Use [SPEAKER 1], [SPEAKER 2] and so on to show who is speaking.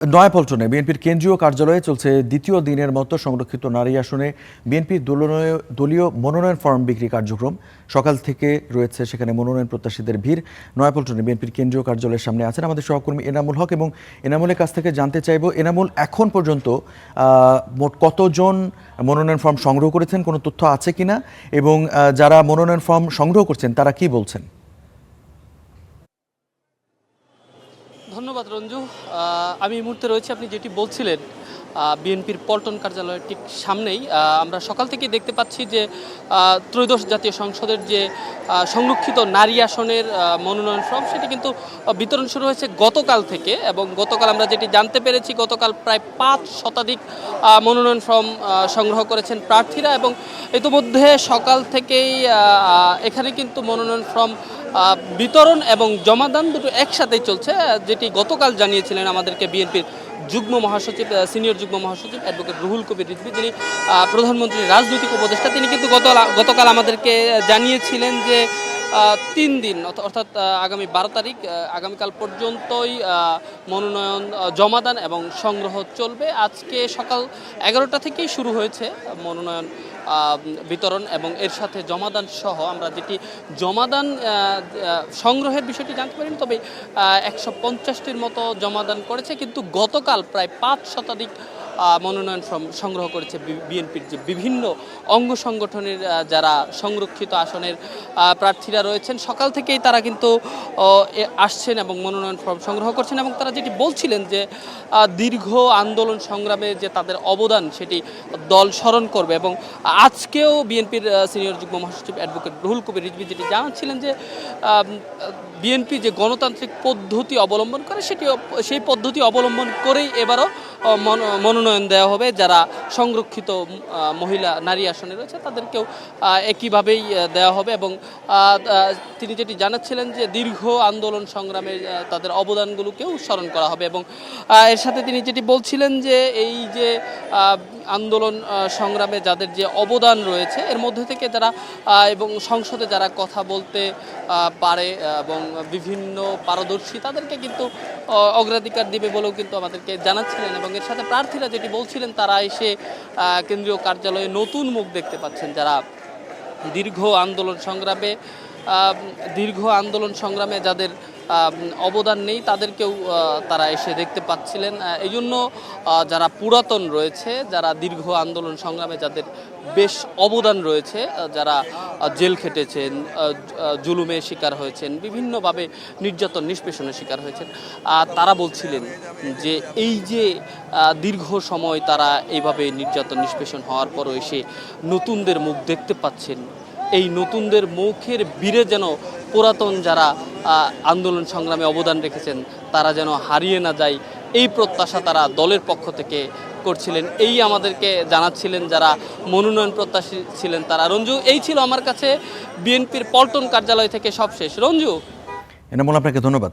[SPEAKER 1] নয়াপল্টনে বিএনপির কেন্দ্রীয় কার্যালয়ে চলছে দ্বিতীয় দিনের মতো সংরক্ষিত নারী আসনে বিএনপির দলীয় মনোনয়ন ফর্ম বিক্রি কার্যক্রম। সকাল থেকে রয়েছে সেখানে মনোনয়ন প্রত্যাশীদের ভিড়। নয়াপল্টনে বিএনপির কেন্দ্রীয় কার্যালয়ের সামনে আছেন আমাদের সহকর্মী এনামুল হক, এবং এনামুলের কাছ থেকে জানতে চাইব, এনামুল, এখন পর্যন্ত মোট কতজন মনোনয়ন ফর্ম সংগ্রহ করেছেন, কোনো তথ্য আছে কিনা, এবং যারা মনোনয়ন ফর্ম সংগ্রহ করছেন তারা কি বলছেন?
[SPEAKER 2] ধন্যবাদ রঞ্জু। আমি এই মুহূর্তে রয়েছি, আপনি যেটি বলছিলেন, বিএনপির পল্টন কার্যালয়ের ঠিক সামনেই। আমরা সকাল থেকে দেখতে পাচ্ছি যে ত্রয়োদশ জাতীয় সংসদের যে সংরক্ষিত নারী আসনের মনোনয়ন ফর্ম, সেটি কিন্তু বিতরণ শুরু হয়েছে গতকাল থেকে। এবং গতকাল আমরা যেটি জানতে পেরেছি, গতকাল প্রায় 5 শতাধিক মনোনয়ন ফর্ম সংগ্রহ করেছেন প্রার্থীরা। এবং ইতিমধ্যে সকাল থেকেই এখানে কিন্তু মনোনয়ন ফর্ম বিতরণ এবং জমাদান দুটো একসাথেই চলছে, যেটি গতকাল জানিয়েছিলেন আমাদেরকে বিএনপির যুগ্ম মহাসচিব, সিনিয়র যুগ্ম মহাসচিব অ্যাডভোকেট রুহুল কবির রিজভী, যিনি প্রধানমন্ত্রীর রাজনৈতিক উপদেষ্টা। তিনি কিন্তু গতকাল আমাদেরকে জানিয়েছিলেন যে 3 দিন, অর্থাৎ আগামী 12 তারিখ, আগামীকাল পর্যন্তই মনোনয়ন জমাদান এবং সংগ্রহ চলবে। আজকে সকাল 11টা থেকেই শুরু হয়েছে মনোনয়ন বিতরণ, এবং এর সাথে জমাদান সহ আমরা যেটি জমাদান সংগ্রহের বিষয়টি জানতে পারিনি, তবে 150টির মতো জমাদান করেছে। কিন্তু গতকাল প্রায় 5 শতাধিক মনোনয়ন ফর্ম সংগ্রহ করেছে বিএনপির যে বিভিন্ন অঙ্গ সংগঠনের যারা সংরক্ষিত আসনের প্রার্থীরা রয়েছেন। সকাল থেকেই তারা কিন্তু আসছেন এবং মনোনয়ন ফর্ম সংগ্রহ করছেন, এবং তারা যেটি বলছিলেন যে দীর্ঘ আন্দোলন সংগ্রামে যে তাদের অবদান, সেটি দল স্মরণ করবে। এবং আজকেও বিএনপির সিনিয়র যুগ্ম মহাসচিব অ্যাডভোকেট রুহুল কবির রিজভী যেটি জানাচ্ছিলেন যে বিএনপি যে গণতান্ত্রিক পদ্ধতি অবলম্বন করে, সেই পদ্ধতি অবলম্বন করেই এবারও মনোনয়ন দেওয়া হবে। যারা সংরক্ষিত মহিলা নারী আসনে রয়েছে তাদেরকেও একইভাবেই দেওয়া হবে। এবং তিনি যেটি জানাচ্ছিলেন যে দীর্ঘ আন্দোলন সংগ্রামে তাদের অবদানগুলোকেও স্মরণ করা হবে। এবং এর সাথে তিনি যেটি বলছিলেন যে এই যে আন্দোলন সংগ্রামে যাদের যে অবদান রয়েছে, এর মধ্যে থেকে যারা এবং সংসদে যারা কথা বলতে পারে এবং বিভিন্ন পারদর্শী, তাদেরকে কিন্তু অগ্রাধিকার দিবে বলেও কিন্তু আমাদেরকে জানাচ্ছিলেন। এবং এর সাথে প্রার্থীরা যেটি বলছিলেন, তারা এসে কেন্দ্রীয় কার্যালয়ে নতুন মুখ দেখতে পাচ্ছেন, যারা দীর্ঘ আন্দোলন সংগ্রামে যাদের অবদান নেই, তাদেরকেও তারা এসে দেখতে পাচ্ছিলেন। এই জন্য যারা পুরাতন রয়েছে, যারা দীর্ঘ আন্দোলন সংগ্রামে যাদের বেশ অবদান রয়েছে, যারা জেল খেটেছেন, জুলুমের শিকার হয়েছেন, বিভিন্নভাবে নির্যাতন নিষ্পেষণের শিকার হয়েছেন, তারা বলছিলেন যে এই যে দীর্ঘ সময় তারা এইভাবে নির্যাতন নিষ্পেষণ হওয়ার পরও এসে নতুনদের মুখ দেখতে পাচ্ছেন, এই নতুনদের মুখের বীরে যেন পুরাতন যারা আন্দোলন সংগ্রামে অবদান রেখেছেন তারা যেন হারিয়ে না যায়, এই প্রত্যাশা তারা দলের পক্ষ থেকে করছিলেন। এই আমাদেরকে জানাচ্ছিলেন যারা মনোনয়ন প্রত্যাশী ছিলেন তারা। রঞ্জু, এই ছিল আমার কাছে বিএনপির পল্টন কার্যালয় থেকে সবশেষ। রঞ্জু।
[SPEAKER 1] এনামুল, আপনাকে ধন্যবাদ।